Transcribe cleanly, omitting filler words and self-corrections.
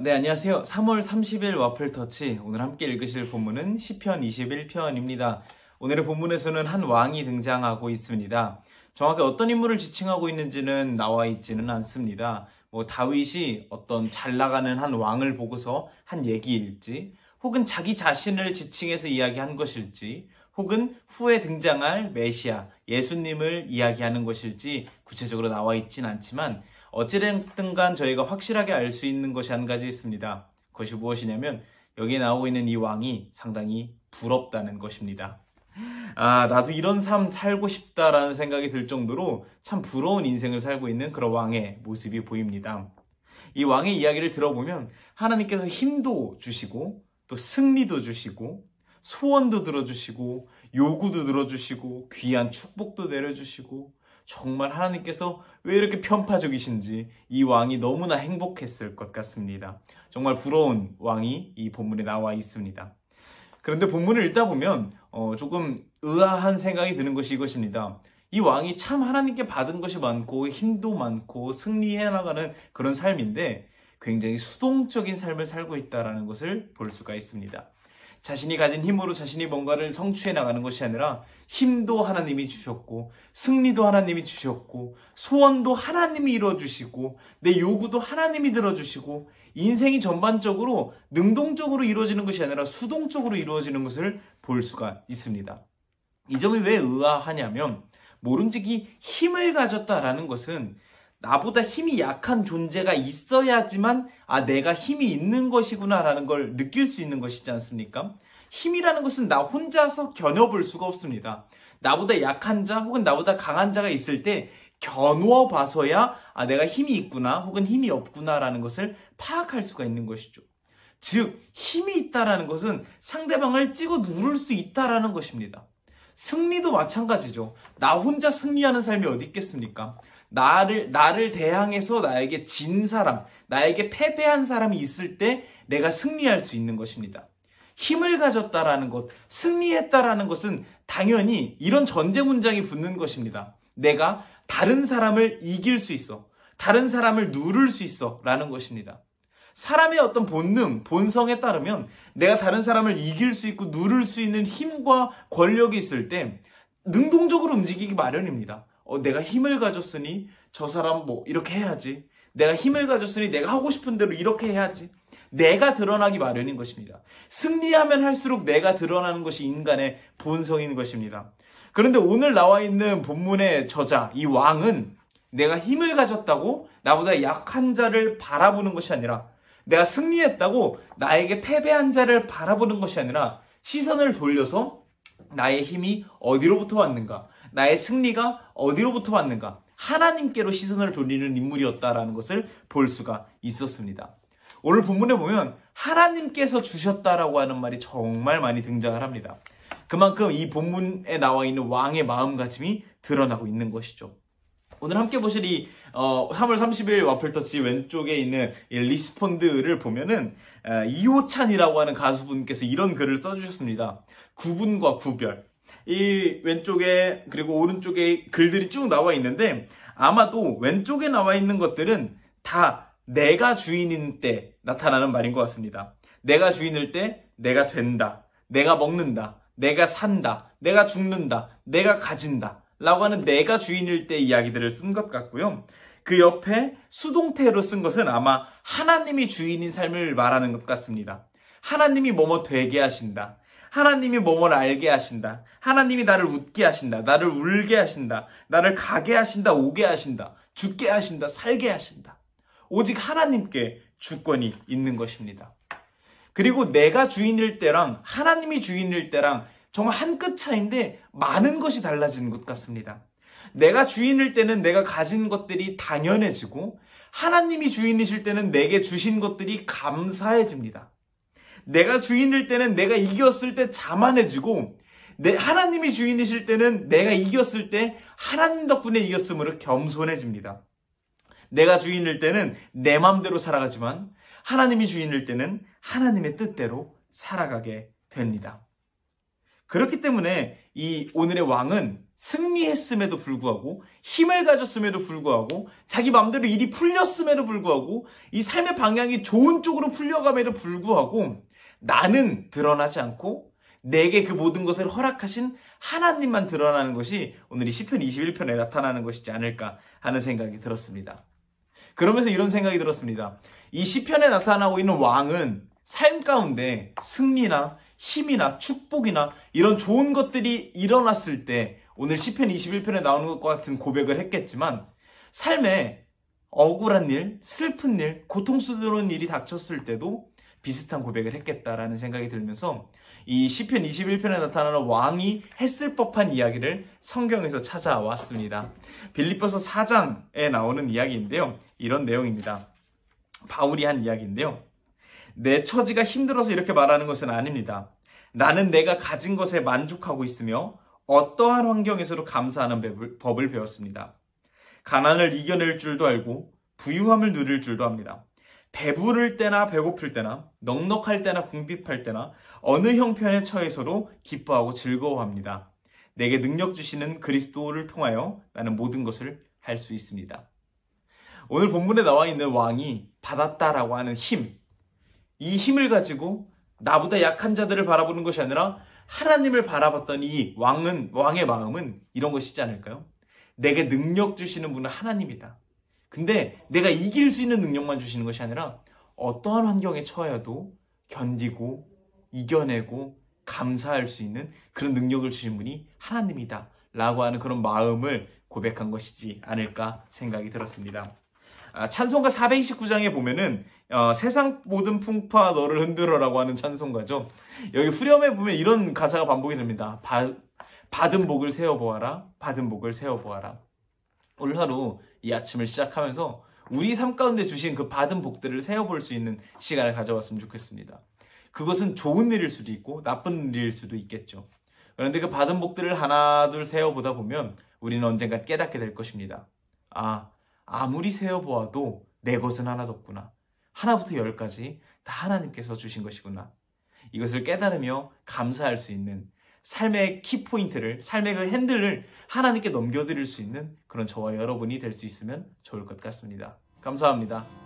네, 안녕하세요. 3월 30일 와플터치. 오늘 함께 읽으실 본문은 시편 21편입니다. 오늘의 본문에서는 한 왕이 등장하고 있습니다. 정확히 어떤 인물을 지칭하고 있는지는 나와 있지는 않습니다. 다윗이 어떤 잘 나가는 한 왕을 보고서 한 얘기일지, 혹은 자기 자신을 지칭해서 이야기한 것일지, 혹은 후에 등장할 메시아, 예수님을 이야기하는 것일지 구체적으로 나와 있진 않지만 어찌됐든 간 저희가 확실하게 알 수 있는 것이 한 가지 있습니다. 그것이 무엇이냐면 여기에 나오고 있는 이 왕이 상당히 부럽다는 것입니다. 나도 이런 삶 살고 싶다라는 생각이 들 정도로 참 부러운 인생을 살고 있는 그런 왕의 모습이 보입니다. 이 왕의 이야기를 들어보면 하나님께서 힘도 주시고 또 승리도 주시고 소원도 들어주시고 요구도 들어주시고 귀한 축복도 내려주시고 정말 하나님께서 왜 이렇게 편파적이신지 이 왕이 너무나 행복했을 것 같습니다. 정말 부러운 왕이 이 본문에 나와 있습니다. 그런데 본문을 읽다 보면 조금 의아한 생각이 드는 것이 이것입니다. 이 왕이 참 하나님께 받은 것이 많고 힘도 많고 승리해 나가는 그런 삶인데 굉장히 수동적인 삶을 살고 있다는 것을 볼 수가 있습니다. 자신이 가진 힘으로 자신이 뭔가를 성취해 나가는 것이 아니라 힘도 하나님이 주셨고 승리도 하나님이 주셨고 소원도 하나님이 이루어주시고 내 요구도 하나님이 들어주시고 인생이 전반적으로 능동적으로 이루어지는 것이 아니라 수동적으로 이루어지는 것을 볼 수가 있습니다. 이 점이 왜 의아하냐면 모름지기 힘을 가졌다라는 것은 나보다 힘이 약한 존재가 있어야지만 내가 힘이 있는 것이구나 라는 걸 느낄 수 있는 것이지 않습니까? 힘이라는 것은 나 혼자서 겨눠볼 수가 없습니다. 나보다 약한 자 혹은 나보다 강한 자가 있을 때 겨누어 봐서야 내가 힘이 있구나 혹은 힘이 없구나 라는 것을 파악할 수가 있는 것이죠. 즉 힘이 있다라는 것은 상대방을 찍어 누를 수 있다라는 것입니다. 승리도 마찬가지죠. 나 혼자 승리하는 삶이 어디 있겠습니까? 나를 대항해서 나에게 진 사람, 나에게 패배한 사람이 있을 때 내가 승리할 수 있는 것입니다. 힘을 가졌다라는 것, 승리했다라는 것은 당연히 이런 전제 문장이 붙는 것입니다. 내가 다른 사람을 이길 수 있어, 다른 사람을 누를 수 있어 라는 것입니다. 사람의 어떤 본능, 본성에 따르면 내가 다른 사람을 이길 수 있고 누를 수 있는 힘과 권력이 있을 때 능동적으로 움직이기 마련입니다. 내가 힘을 가졌으니 저 사람 이렇게 해야지. 내가 힘을 가졌으니 내가 하고 싶은 대로 이렇게 해야지. 내가 드러나기 마련인 것입니다. 승리하면 할수록 내가 드러나는 것이 인간의 본성인 것입니다. 그런데 오늘 나와 있는 본문의 저자, 이 왕은 내가 힘을 가졌다고 나보다 약한 자를 바라보는 것이 아니라 내가 승리했다고 나에게 패배한 자를 바라보는 것이 아니라 시선을 돌려서 나의 힘이 어디로부터 왔는가? 나의 승리가 어디로부터 왔는가? 하나님께로 시선을 돌리는 인물이었다라는 것을 볼 수가 있었습니다. 오늘 본문에 보면 하나님께서 주셨다라고 하는 말이 정말 많이 등장을 합니다. 그만큼 이 본문에 나와 있는 왕의 마음가짐이 드러나고 있는 것이죠. 오늘 함께 보실 이 3월 30일 와플터치 왼쪽에 있는 이 리스폰드를 보면은 이호찬이라고 하는 가수분께서 이런 글을 써주셨습니다. 구분과 구별. 이 왼쪽에 그리고 오른쪽에 글들이 쭉 나와 있는데 아마도 왼쪽에 나와 있는 것들은 다 내가 주인인 때 나타나는 말인 것 같습니다. 내가 주인일 때 내가 된다, 내가 먹는다, 내가 산다, 내가 죽는다, 내가 가진다 라고 하는 내가 주인일 때 이야기들을 쓴 것 같고요. 그 옆에 수동태로 쓴 것은 아마 하나님이 주인인 삶을 말하는 것 같습니다. 하나님이 뭐뭐 되게 하신다. 하나님이 뭐뭐를 알게 하신다. 하나님이 나를 웃게 하신다. 나를 울게 하신다. 나를 가게 하신다. 오게 하신다. 죽게 하신다. 살게 하신다. 오직 하나님께 주권이 있는 것입니다. 그리고 내가 주인일 때랑 하나님이 주인일 때랑 정말 한 끗 차이인데 많은 것이 달라지는 것 같습니다. 내가 주인일 때는 내가 가진 것들이 당연해지고 하나님이 주인이실 때는 내게 주신 것들이 감사해집니다. 내가 주인일 때는 내가 이겼을 때 자만해지고 하나님이 주인이실 때는 내가 이겼을 때 하나님 덕분에 이겼으므로 겸손해집니다. 내가 주인일 때는 내 마음대로 살아가지만 하나님이 주인일 때는 하나님의 뜻대로 살아가게 됩니다. 그렇기 때문에 이 오늘의 왕은 승리했음에도 불구하고 힘을 가졌음에도 불구하고 자기 마음대로 일이 풀렸음에도 불구하고 이 삶의 방향이 좋은 쪽으로 풀려감에도 불구하고 나는 드러나지 않고 내게 그 모든 것을 허락하신 하나님만 드러나는 것이 오늘 이 시편 21편에 나타나는 것이지 않을까 하는 생각이 들었습니다. 그러면서 이런 생각이 들었습니다. 이 시편에 나타나고 있는 왕은 삶 가운데 승리나 힘이나 축복이나 이런 좋은 것들이 일어났을 때 오늘 시편 21편에 나오는 것과 같은 고백을 했겠지만 삶에 억울한 일, 슬픈 일, 고통스러운 일이 닥쳤을 때도 비슷한 고백을 했겠다라는 생각이 들면서 이 시편 21편에 나타나는 왕이 했을 법한 이야기를 성경에서 찾아왔습니다. 빌립보서 4장에 나오는 이야기인데요. 이런 내용입니다. 바울이 한 이야기인데요. 내 처지가 힘들어서 이렇게 말하는 것은 아닙니다. 나는 내가 가진 것에 만족하고 있으며 어떠한 환경에서도 감사하는 법을 배웠습니다. 가난을 이겨낼 줄도 알고 부유함을 누릴 줄도 합니다. 배부를 때나 배고플 때나 넉넉할 때나 궁핍할 때나 어느 형편에 처해서도 기뻐하고 즐거워합니다. 내게 능력 주시는 그리스도를 통하여 나는 모든 것을 할 수 있습니다. 오늘 본문에 나와 있는 왕이 받았다라고 하는 힘, 이 힘을 가지고 나보다 약한 자들을 바라보는 것이 아니라 하나님을 바라봤던 이 왕의 마음은 이런 것이지 않을까요? 내게 능력 주시는 분은 하나님이다. 근데 내가 이길 수 있는 능력만 주시는 것이 아니라 어떠한 환경에 처해도 견디고 이겨내고 감사할 수 있는 그런 능력을 주신 분이 하나님이다 라고 하는 그런 마음을 고백한 것이지 않을까 생각이 들었습니다. 찬송가 429장에 보면은 세상 모든 풍파 너를 흔들어라고 하는 찬송가죠. 여기 후렴에 보면 이런 가사가 반복이 됩니다. 받은 복을 세어보아라. 받은 복을 세어보아라. 오늘 하루 이 아침을 시작하면서 우리 삶 가운데 주신 그 받은 복들을 세어볼 수 있는 시간을 가져왔으면 좋겠습니다. 그것은 좋은 일일 수도 있고 나쁜 일일 수도 있겠죠. 그런데 그 받은 복들을 하나 둘 세어보다 보면 우리는 언젠가 깨닫게 될 것입니다. 아무리 세어보아도 내 것은 하나도 없구나. 하나부터 열까지 다 하나님께서 주신 것이구나. 이것을 깨달으며 감사할 수 있는 삶의 키포인트를, 삶의 그 핸들을 하나님께 넘겨드릴 수 있는 그런 저와 여러분이 될 수 있으면 좋을 것 같습니다. 감사합니다.